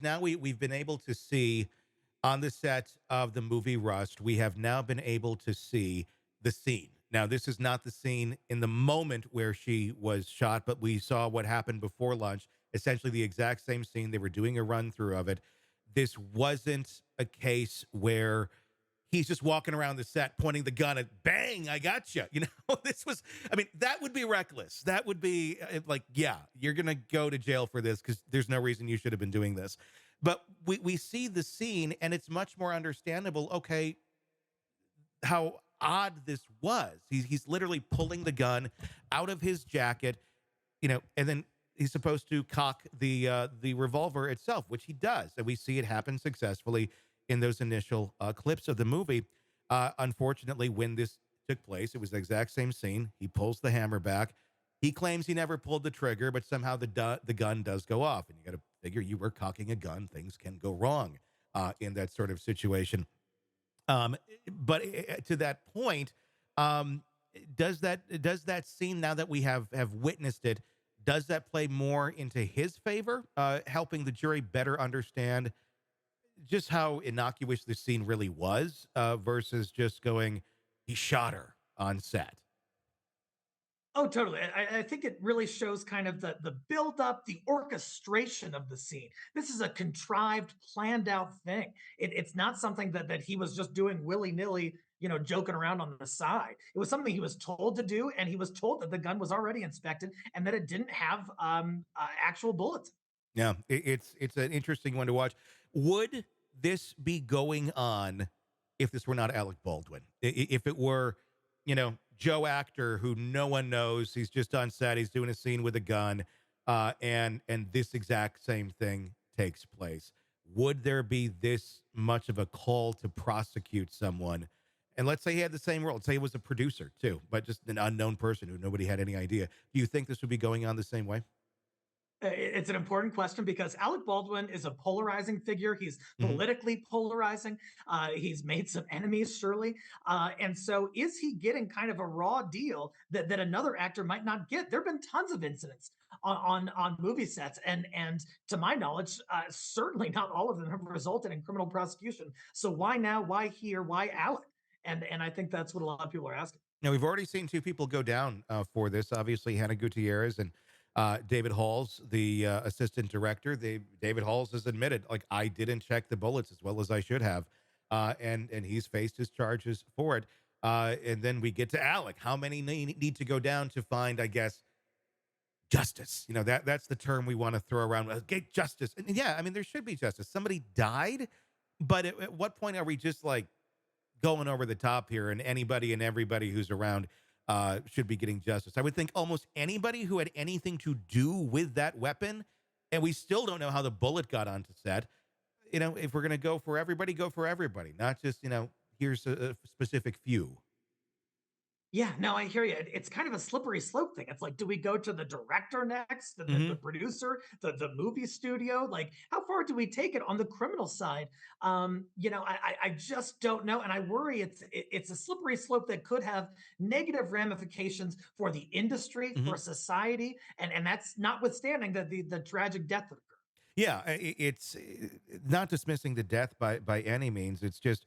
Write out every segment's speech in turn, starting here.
Now we've been able to see on the set of the movie Rust, we have now been able to see the scene. Now, this is not the scene in the moment where she was shot, but we saw what happened before lunch, essentially the exact same scene. They were doing a run through of it. This wasn't a case where he's just walking around the set pointing the gun at bang, I got you. You know, this was, I mean, that would be reckless. That would be like, yeah, you're going to go to jail for this because there's no reason you should have been doing this. But we see the scene and it's much more understandable. Okay, how odd this was. He's literally pulling the gun out of his jacket, you know, and then he's supposed to cock the revolver itself, which he does, and we see it happen successfully in those initial clips of the movie. Unfortunately, when this took place, it was the exact same scene. He pulls the hammer back. He claims he never pulled the trigger, but somehow the gun does go off, and you got to figure you were cocking a gun. Things can go wrong in that sort of situation. But to that point, um, does that scene, now that we have witnessed it, does that play more into his favor, helping the jury better understand just how innocuous the scene really was, versus just going, he shot her on set? Oh, totally. I think it really shows kind of the build up, the orchestration of the scene. This is a contrived, planned out thing. It's not something that he was just doing willy nilly, joking around on the side. It was something he was told to do, and he was told that the gun was already inspected and that it didn't have actual bullets. Yeah, it's an interesting one to watch. Would this be going on if this were not Alec Baldwin? If it were, Joe Actor, who no one knows, he's just on set, he's doing a scene with a gun, and this exact same thing takes place. Would there be this much of a call to prosecute someone? And let's say he had the same role. Let's say he was a producer too, but just an unknown person who nobody had any idea. Do you think this would be going on the same way? It's an important question because Alec Baldwin is a polarizing figure. He's Hmm. politically polarizing. He's made some enemies, surely. And so, is he getting kind of a raw deal that another actor might not get? There have been tons of incidents on movie sets, and to my knowledge, certainly not all of them have resulted in criminal prosecution. So why now? Why here? Why Alec? And I think that's what a lot of people are asking. Now, we've already seen two people go down for this. Obviously, Hannah Gutierrez and David Halls, the assistant director. David Halls has admitted, like, I didn't check the bullets as well as I should have, and he's faced his charges for it. And then we get to Alec. How many need to go down to find, I guess, justice? That's the term we want to throw around. Get justice, and yeah, I mean, there should be justice. Somebody died, but at what point are we just like going over the top here, and anybody and everybody who's around should be getting justice? I would think almost anybody who had anything to do with that weapon, and we still don't know how the bullet got onto set. If we're going to go for everybody, not just, here's a specific few. Yeah, no, I hear you. It's kind of a slippery slope thing. It's like, do we go to the director next, the Hmm. producer, the movie studio? Like, how far do we take it on the criminal side? I just don't know, and I worry it's a slippery slope that could have negative ramifications for the industry, Hmm. for society, and that's notwithstanding the tragic death that occurred. Yeah, it's not dismissing the death by any means. It's just,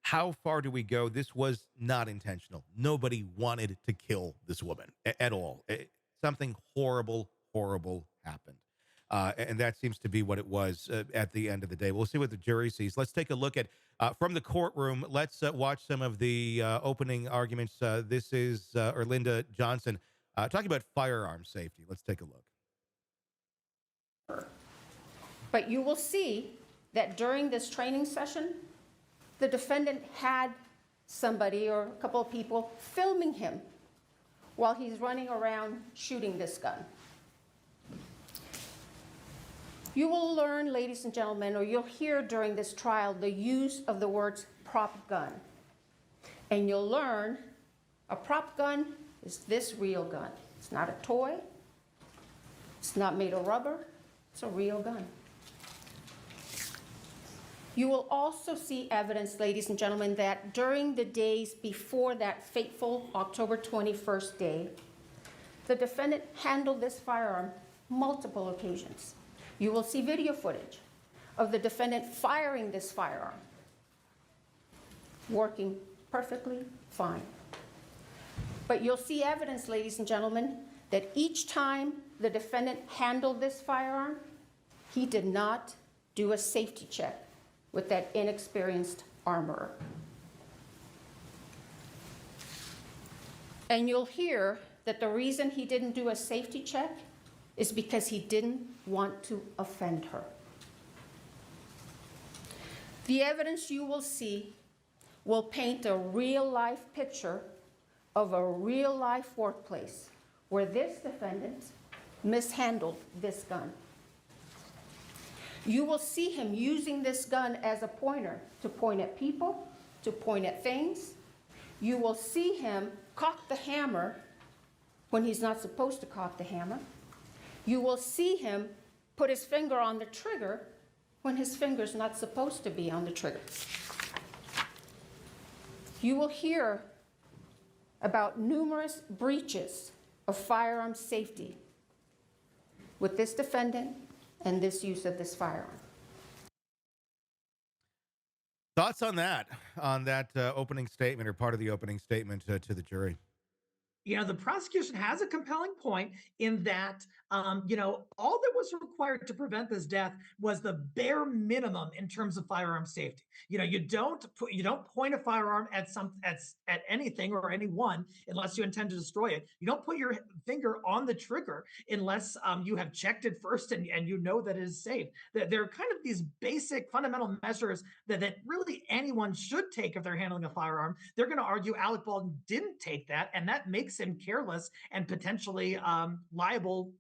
how far do we go? This was not intentional. Nobody wanted to kill this woman at all. Something horrible, horrible happened. And that seems to be what it was at the end of the day. We'll see what the jury sees. Let's take a look at from the courtroom. Let's watch some of the opening arguments. This is Erlinda Johnson talking about firearm safety. Let's take a look. But you will see that during this training session, the defendant had somebody or a couple of people filming him while he's running around shooting this gun. You will learn, ladies and gentlemen, or you'll hear during this trial the use of the words prop gun. And you'll learn a prop gun is this real gun. It's not a toy. It's not made of rubber. It's a real gun. You will also see evidence, ladies and gentlemen, that during the days before that fateful October 21st day, the defendant handled this firearm multiple occasions. You will see video footage of the defendant firing this firearm, working perfectly fine. But you'll see evidence, ladies and gentlemen, that each time the defendant handled this firearm, he did not do a safety check with that inexperienced armorer. And you'll hear that the reason he didn't do a safety check is because he didn't want to offend her. The evidence you will see will paint a real-life picture of a real-life workplace where this defendant mishandled this gun. You will see him using this gun as a pointer to point at people, to point at things. You will see him cock the hammer when he's not supposed to cock the hammer. You will see him put his finger on the trigger when his finger's not supposed to be on the trigger. You will hear about numerous breaches of firearm safety with this defendant and this use of this firearm. Thoughts on that opening statement, or part of the opening statement to the jury? You know, the prosecution has a compelling point in that, all that was required to prevent this death was the bare minimum in terms of firearm safety. You don't point a firearm at anything or anyone unless you intend to destroy it. You don't put your finger on the trigger unless you have checked it first and you know that it is safe. There are kind of these basic fundamental measures that really anyone should take if they're handling a firearm. They're going to argue Alec Baldwin didn't take that, and that makes him careless and potentially liable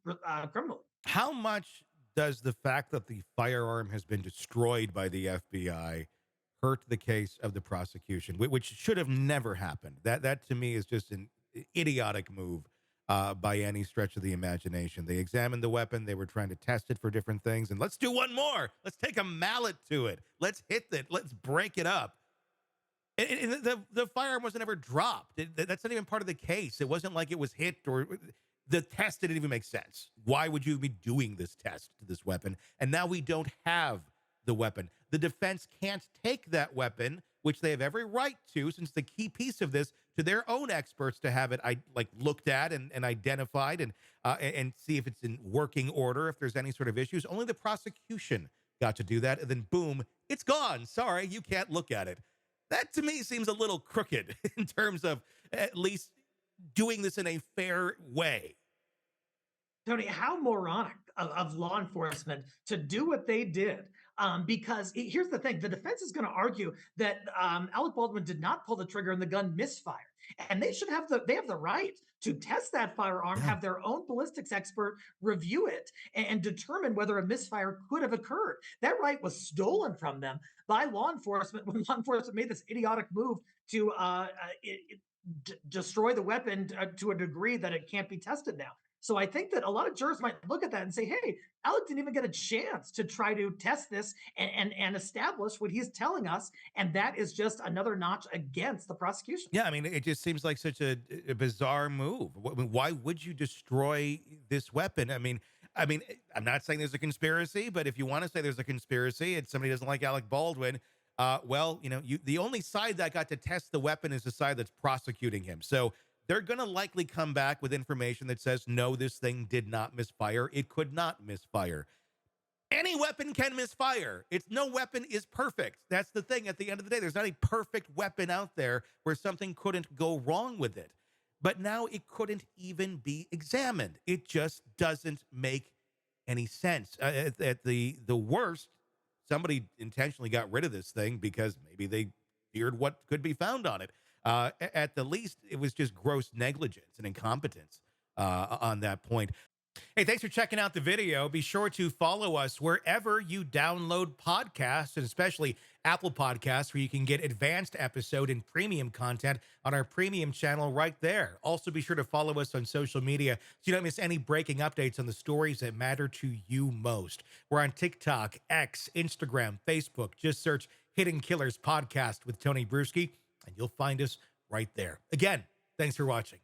criminally. How much does the fact that the firearm has been destroyed by the FBI hurt the case of the prosecution, which should have never happened? That to me is just an idiotic move by any stretch of the imagination. They examined the weapon. They were trying to test it for different things. And let's do one more. Let's take a mallet to it. Let's hit it. Let's break it up. The firearm wasn't ever dropped. That's not even part of the case. It wasn't like it was hit, or the test didn't even make sense. Why would you be doing this test to this weapon? And now we don't have the weapon. The defense can't take that weapon, which they have every right to, since the key piece of this, to their own experts to have it looked at and identified and see if it's in working order, if there's any sort of issues. Only the prosecution got to do that, and then boom, it's gone. Sorry, you can't look at it. That to me seems a little crooked in terms of at least doing this in a fair way. Tony, how moronic of law enforcement to do what they did. Because here's the thing, the defense is going to argue that Alec Baldwin did not pull the trigger and the gun misfired. And they have the right to test that firearm, have their own ballistics expert review it, and determine whether a misfire could have occurred. That right was stolen from them by law enforcement when law enforcement made this idiotic move to destroy the weapon to a degree that it can't be tested now. So I think that a lot of jurors might look at that and say, hey, Alec didn't even get a chance to try to test this and establish what he's telling us. And that is just another notch against the prosecution. Yeah, I mean, it just seems like such a bizarre move. Why would you destroy this weapon? I mean, I'm not saying there's a conspiracy, but if you want to say there's a conspiracy and somebody doesn't like Alec Baldwin, the only side that got to test the weapon is the side that's prosecuting him. So they're going to likely come back with information that says, no, this thing did not misfire. It could not misfire. Any weapon can misfire. No weapon is perfect. That's the thing. At the end of the day, there's not a perfect weapon out there where something couldn't go wrong with it. But now it couldn't even be examined. It just doesn't make any sense. At the worst, somebody intentionally got rid of this thing because maybe they feared what could be found on it. At the least, it was just gross negligence and incompetence on that point. Hey, thanks for checking out the video. Be sure to follow us wherever you download podcasts, and especially Apple Podcasts, where you can get advanced episode and premium content on our premium channel right there. Also, be sure to follow us on social media so you don't miss any breaking updates on the stories that matter to you most. We're on TikTok, X, Instagram, Facebook. Just search Hidden Killers Podcast with Tony Brueski, and you'll find us right there. Again, thanks for watching.